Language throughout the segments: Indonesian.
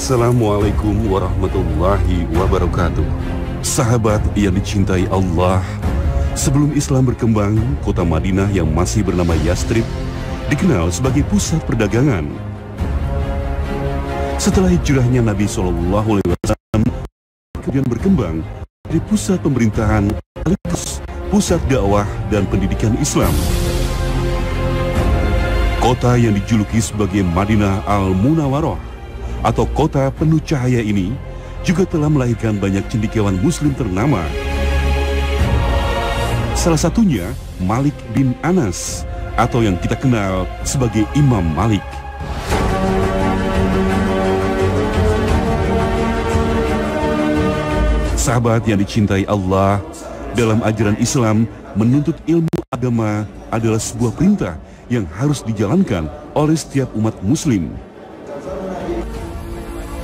Assalamualaikum warahmatullahi wabarakatuh. Sahabat yang dicintai Allah, sebelum Islam berkembang, kota Madinah yang masih bernama Yastrib dikenal sebagai pusat perdagangan. Setelah hijrahnya Nabi SAW, kemudian berkembang dari pusat pemerintahan sekaligus pusat dakwah dan pendidikan Islam. Kota yang dijuluki sebagai Madinah Al-Munawwarah atau kota penuh cahaya ini juga telah melahirkan banyak cendekiawan muslim ternama. Salah satunya Malik bin Anas atau yang kita kenal sebagai Imam Malik. Sahabat yang dicintai Allah, dalam ajaran Islam, menuntut ilmu agama adalah sebuah perintah yang harus dijalankan oleh setiap umat muslim.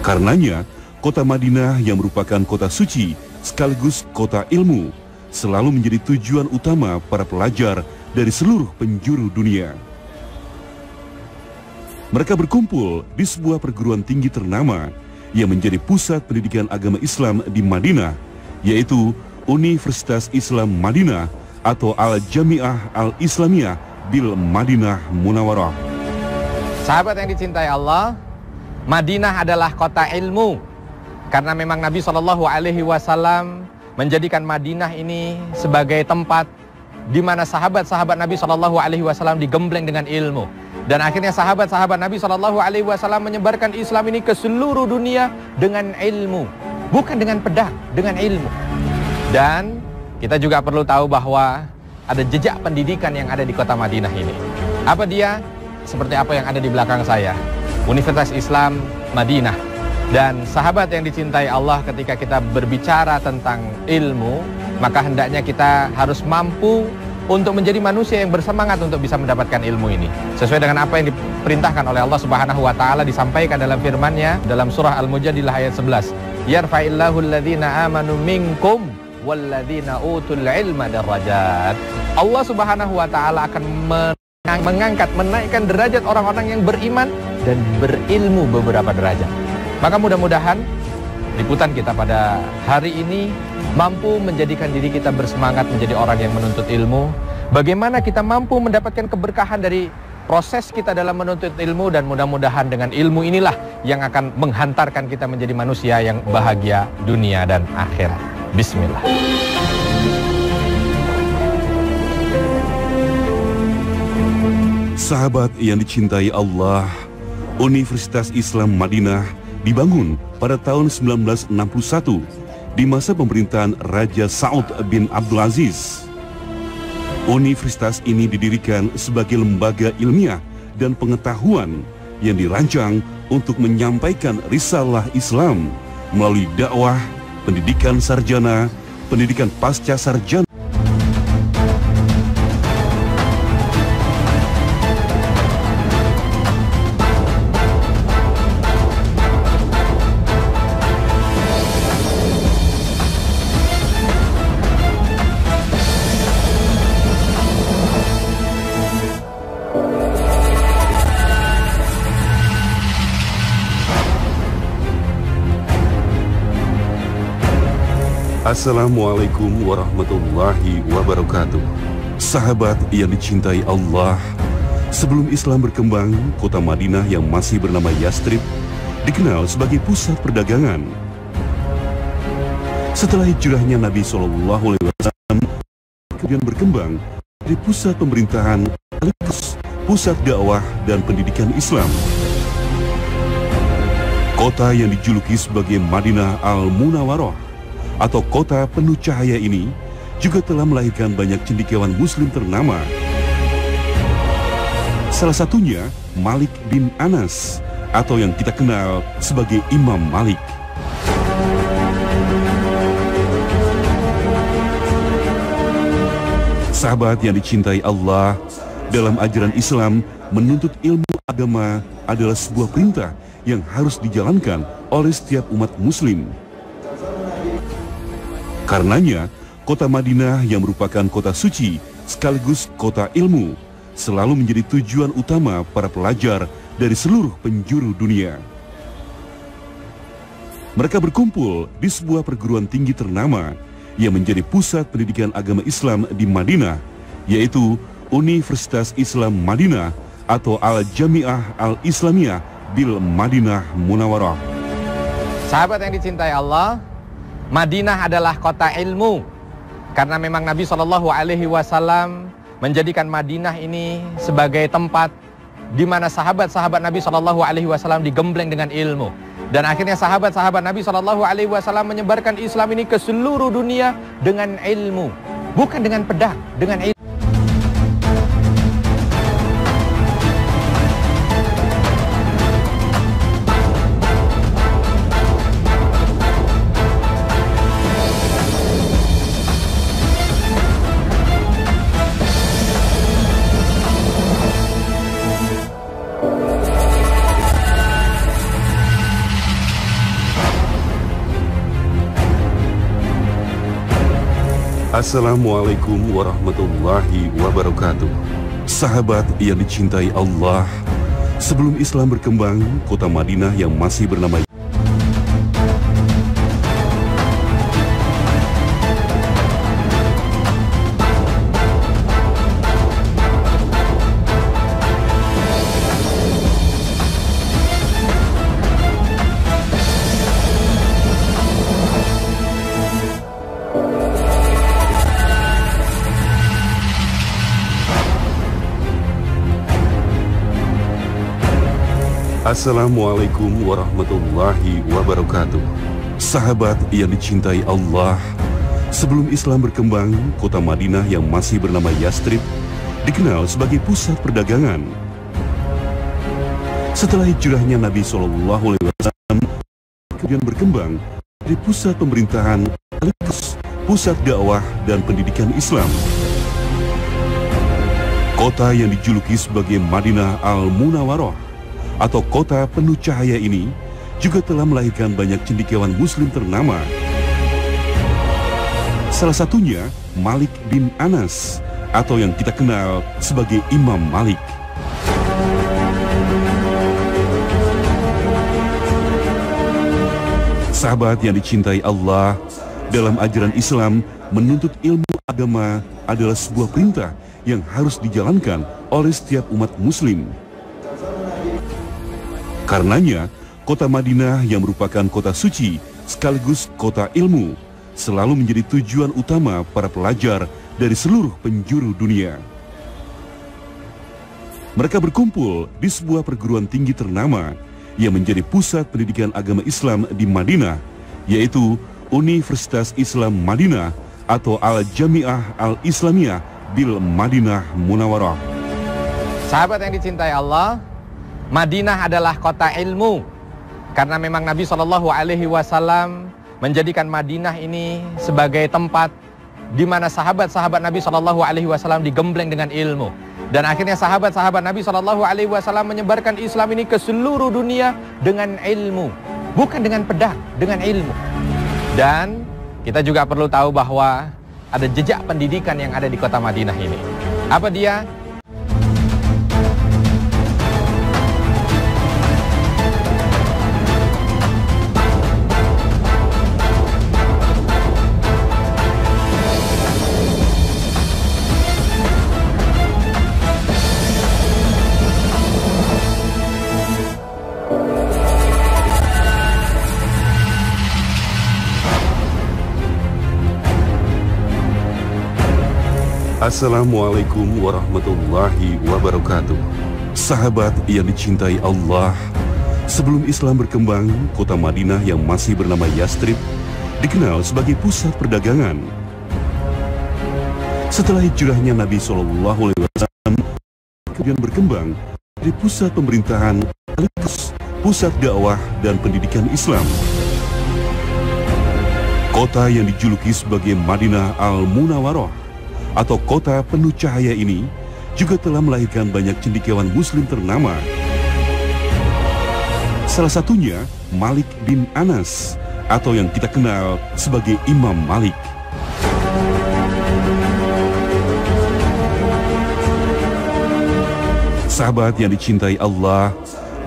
Karenanya, kota Madinah yang merupakan kota suci sekaligus kota ilmu selalu menjadi tujuan utama para pelajar dari seluruh penjuru dunia. Mereka berkumpul di sebuah perguruan tinggi ternama yang menjadi pusat pendidikan agama Islam di Madinah, yaitu Universitas Islam Madinah atau Al-Jami'ah Al-Islamiyah bil Madinah Munawwarah. Sahabat yang dicintai Allah, Madinah adalah kota ilmu, karena memang Nabi SAW menjadikan Madinah ini sebagai tempat di mana sahabat-sahabat Nabi SAW digembleng dengan ilmu, dan akhirnya sahabat-sahabat Nabi SAW menyebarkan Islam ini ke seluruh dunia dengan ilmu, bukan dengan pedang, dengan ilmu. Dan kita juga perlu tahu bahwa ada jejak pendidikan yang ada di kota Madinah ini. Apa dia? Seperti apa yang ada di belakang saya, Universitas Islam Madinah. Dan sahabat yang dicintai Allah, ketika kita berbicara tentang ilmu, maka hendaknya kita harus mampu untuk menjadi manusia yang bersemangat untuk bisa mendapatkan ilmu ini, sesuai dengan apa yang diperintahkan oleh Allah Subhanahu wa Ta'ala, disampaikan dalam firman-Nya dalam surah Al-Mujadilah ayat 11. Yarfa'illahu alladhina amanu minkum walladzina utul ilma darajat. Allah Subhanahu wa Ta'ala akan mengangkat, menaikkan derajat orang-orang yang beriman dan berilmu beberapa derajat. Maka mudah-mudahan liputan kita pada hari ini mampu menjadikan diri kita bersemangat menjadi orang yang menuntut ilmu. Bagaimana kita mampu mendapatkan keberkahan dari proses kita dalam menuntut ilmu, dan mudah-mudahan dengan ilmu inilah yang akan menghantarkan kita menjadi manusia yang bahagia dunia dan akhirat. Bismillah. Sahabat yang dicintai Allah, Universitas Islam Madinah dibangun pada tahun 1961 di masa pemerintahan Raja Saud bin Abdul Aziz. Universitas ini didirikan sebagai lembaga ilmiah dan pengetahuan yang dirancang untuk menyampaikan risalah Islam melalui dakwah, pendidikan sarjana, pendidikan pasca sarjana. Assalamualaikum warahmatullahi wabarakatuh. Sahabat yang dicintai Allah, sebelum Islam berkembang, kota Madinah yang masih bernama Yastrib dikenal sebagai pusat perdagangan. Setelah hijrahnya Nabi SAW, kemudian berkembang dari pusat pemerintahan sekaligus pusat dakwah dan pendidikan Islam. Kota yang dijuluki sebagai Madinah Al-Munawwarah atau kota penuh cahaya ini juga telah melahirkan banyak cendekiawan muslim ternama. Salah satunya Malik bin Anas atau yang kita kenal sebagai Imam Malik. Sahabat yang dicintai Allah, dalam ajaran Islam, menuntut ilmu agama adalah sebuah perintah yang harus dijalankan oleh setiap umat muslim. Karenanya, kota Madinah yang merupakan kota suci sekaligus kota ilmu selalu menjadi tujuan utama para pelajar dari seluruh penjuru dunia. Mereka berkumpul di sebuah perguruan tinggi ternama yang menjadi pusat pendidikan agama Islam di Madinah, yaitu Universitas Islam Madinah atau Al-Jami'ah Al-Islamiyah bil Madinah Munawwarah. Sahabat yang dicintai Allah, Madinah adalah kota ilmu. Karena memang Nabi SAW menjadikan Madinah ini sebagai tempat di mana sahabat-sahabat Nabi SAW digembleng dengan ilmu. Dan akhirnya sahabat-sahabat Nabi SAW menyebarkan Islam ini ke seluruh dunia dengan ilmu. Bukan dengan pedang, dengan ilmu. Assalamualaikum warahmatullahi wabarakatuh. Sahabat yang dicintai Allah, sebelum Islam berkembang, kota Madinah yang masih bernama Assalamualaikum warahmatullahi wabarakatuh. Sahabat yang dicintai Allah, sebelum Islam berkembang, kota Madinah yang masih bernama Yastrib dikenal sebagai pusat perdagangan. Setelah hijrahnya Nabi SAW, kemudian berkembang di pusat pemerintahan sekaligus pusat dakwah dan pendidikan Islam. Kota yang dijuluki sebagai Madinah Al-Munawwarah atau kota penuh cahaya ini juga telah melahirkan banyak cendekiawan muslim ternama. Salah satunya Malik bin Anas atau yang kita kenal sebagai Imam Malik. Sahabat yang dicintai Allah, dalam ajaran Islam menuntut ilmu agama adalah sebuah perintah yang harus dijalankan oleh setiap umat muslim. Karenanya, kota Madinah yang merupakan kota suci sekaligus kota ilmu selalu menjadi tujuan utama para pelajar dari seluruh penjuru dunia. Mereka berkumpul di sebuah perguruan tinggi ternama yang menjadi pusat pendidikan agama Islam di Madinah, yaitu Universitas Islam Madinah atau Al-Jami'ah Al-Islamiyah bil Madinah Munawwarah. Sahabat yang dicintai Allah, Madinah adalah kota ilmu. Karena memang Nabi SAW menjadikan Madinah ini sebagai tempat di mana sahabat-sahabat Nabi SAW digembleng dengan ilmu. Dan akhirnya sahabat-sahabat Nabi SAW menyebarkan Islam ini ke seluruh dunia dengan ilmu. Bukan dengan pedang, dengan ilmu. Dan kita juga perlu tahu bahwa ada jejak pendidikan yang ada di kota Madinah ini. Apa dia? Assalamualaikum warahmatullahi wabarakatuh. Sahabat yang dicintai Allah, sebelum Islam berkembang, kota Madinah yang masih bernama Yastrib dikenal sebagai pusat perdagangan. Setelah hijrahnya Nabi SAW, kemudian berkembang di pusat pemerintahan sekaligus pusat dakwah dan pendidikan Islam. Kota yang dijuluki sebagai Madinah Al-Munawwarah atau kota penuh cahaya ini juga telah melahirkan banyak cendekiawan muslim ternama. Salah satunya Malik bin Anas atau yang kita kenal sebagai Imam Malik. Sahabat yang dicintai Allah,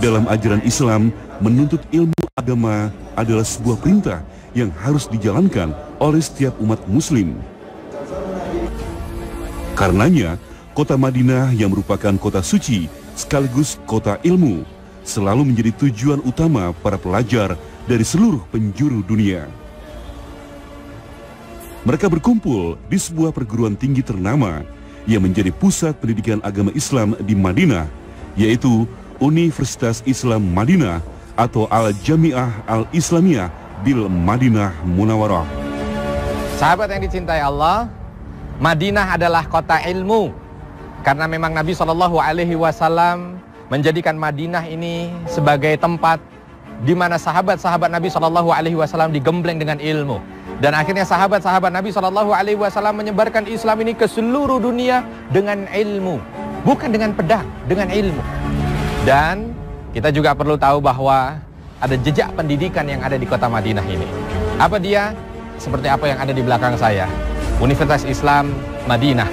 dalam ajaran Islam menuntut ilmu agama adalah sebuah perintah yang harus dijalankan oleh setiap umat muslim. Karenanya, kota Madinah yang merupakan kota suci sekaligus kota ilmu selalu menjadi tujuan utama para pelajar dari seluruh penjuru dunia. Mereka berkumpul di sebuah perguruan tinggi ternama yang menjadi pusat pendidikan agama Islam di Madinah, yaitu Universitas Islam Madinah atau Al-Jami'ah Al-Islamiyah bil Madinah Munawwarah. Sahabat yang dicintai Allah, Madinah adalah kota ilmu. Karena memang Nabi SAW menjadikan Madinah ini sebagai tempat di mana sahabat-sahabat Nabi SAW digembleng dengan ilmu. Dan akhirnya sahabat-sahabat Nabi SAW menyebarkan Islam ini ke seluruh dunia dengan ilmu. Bukan dengan pedang, dengan ilmu. Dan kita juga perlu tahu bahwa ada jejak pendidikan yang ada di kota Madinah ini. Apa dia? Seperti apa yang ada di belakang saya. Universitas Islam Madinah.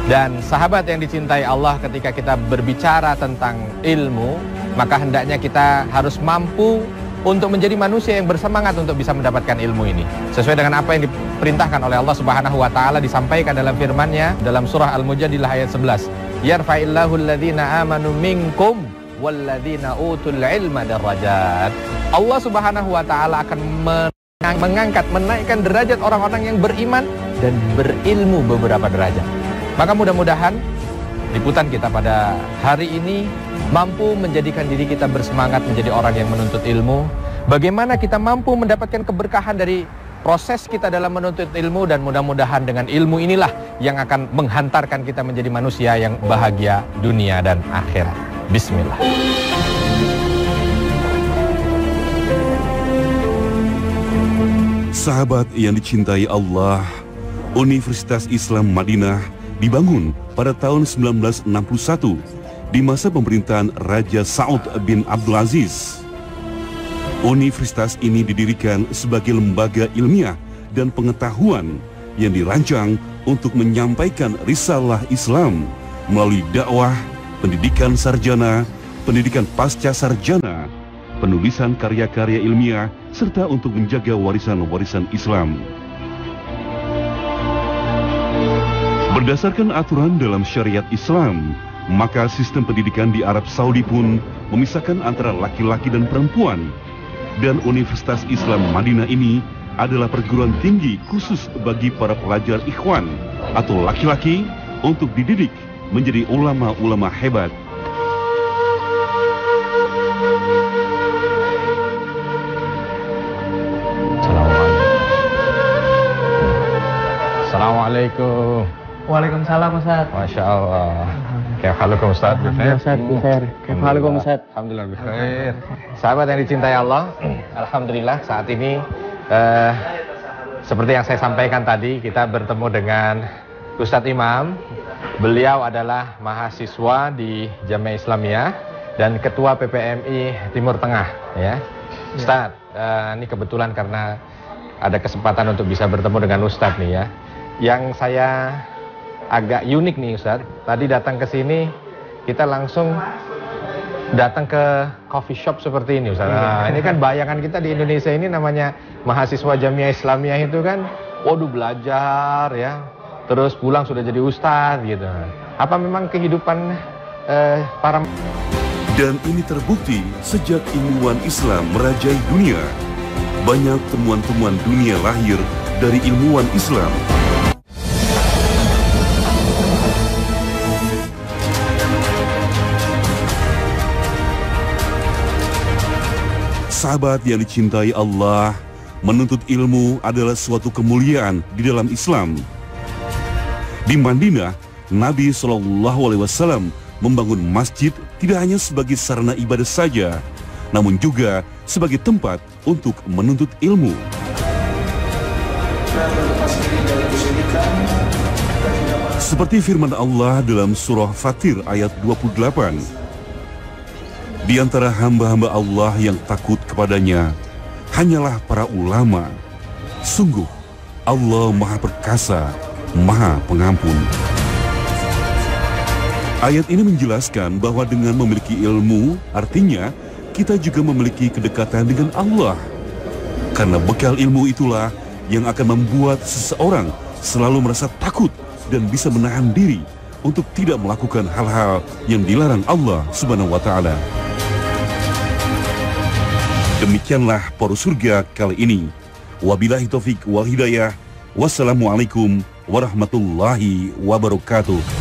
Dan sahabat yang dicintai Allah, ketika kita berbicara tentang ilmu, maka hendaknya kita harus mampu untuk menjadi manusia yang bersemangat untuk bisa mendapatkan ilmu ini. Sesuai dengan apa yang diperintahkan oleh Allah Subhanahu wa taala, disampaikan dalam firman-Nya dalam surah Al-Mujadilah ayat 11. Yarfa'illahu alladhina amanu minkum walladzina utul ilma darajat. Allah Subhanahu wa taala akan mengangkat, menaikkan derajat orang-orang yang beriman dan berilmu beberapa derajat. Maka mudah-mudahan liputan kita pada hari ini mampu menjadikan diri kita bersemangat menjadi orang yang menuntut ilmu. Bagaimana kita mampu mendapatkan keberkahan dari proses kita dalam menuntut ilmu, dan mudah-mudahan dengan ilmu inilah yang akan menghantarkan kita menjadi manusia yang bahagia dunia dan akhirat. Bismillah. Sahabat yang dicintai Allah, Universitas Islam Madinah dibangun pada tahun 1961 di masa pemerintahan Raja Saud bin Abdul Aziz. Universitas ini didirikan sebagai lembaga ilmiah dan pengetahuan yang dirancang untuk menyampaikan risalah Islam melalui dakwah, pendidikan sarjana, pendidikan pasca sarjana, penulisan karya-karya ilmiah, serta untuk menjaga warisan-warisan Islam. Berdasarkan aturan dalam syariat Islam, maka sistem pendidikan di Arab Saudi pun memisahkan antara laki-laki dan perempuan. Dan Universitas Islam Madinah ini adalah perguruan tinggi khusus bagi para pelajar ikhwan atau laki-laki untuk dididik menjadi ulama-ulama hebat. Assalamualaikum. Waalaikumsalam Ustaz. Masya Allah. Kaifahalukum Ustaz? Alhamdulillah Ustaz, bikhair. Kaifahalukum Ustaz? Alhamdulillah bikhair. Sahabat yang dicintai Allah, alhamdulillah saat ini seperti yang saya sampaikan tadi, kita bertemu dengan Ustadz Imam. Beliau adalah mahasiswa di Jami'ah Islamiyah dan ketua PPMI Timur Tengah, ya. Ustadz, ini kebetulan karena ada kesempatan untuk bisa bertemu dengan Ustadz nih, ya. Yang saya agak unik nih Ustadz, tadi datang ke sini kita langsung datang ke coffee shop seperti ini Ustadz. Nah, ini kan bayangan kita di Indonesia ini namanya mahasiswa Jami'ah Islamiyah itu kan, waduh belajar ya, terus pulang sudah jadi ustadz gitu. Apa memang kehidupan para... Dan ini terbukti sejak ilmuwan Islam merajai dunia. Banyak temuan-temuan dunia lahir dari ilmuwan Islam. Sahabat yang dicintai Allah, menuntut ilmu adalah suatu kemuliaan di dalam Islam. Di Madinah, Nabi SAW membangun masjid tidak hanya sebagai sarana ibadah saja, namun juga sebagai tempat untuk menuntut ilmu. Seperti firman Allah dalam surah Fatir ayat 28. Di antara hamba-hamba Allah yang takut kepadanya hanyalah para ulama. Sungguh, Allah Maha Perkasa, Maha Pengampun. Ayat ini menjelaskan bahwa dengan memiliki ilmu, artinya kita juga memiliki kedekatan dengan Allah. Karena bekal ilmu itulah yang akan membuat seseorang selalu merasa takut dan bisa menahan diri untuk tidak melakukan hal-hal yang dilarang Allah Subhanahu wa Ta'ala. Demikianlah Poros Surga kali ini. Wabillahi taufik wal hidayah. Wassalamualaikum warahmatullahi wabarakatuh.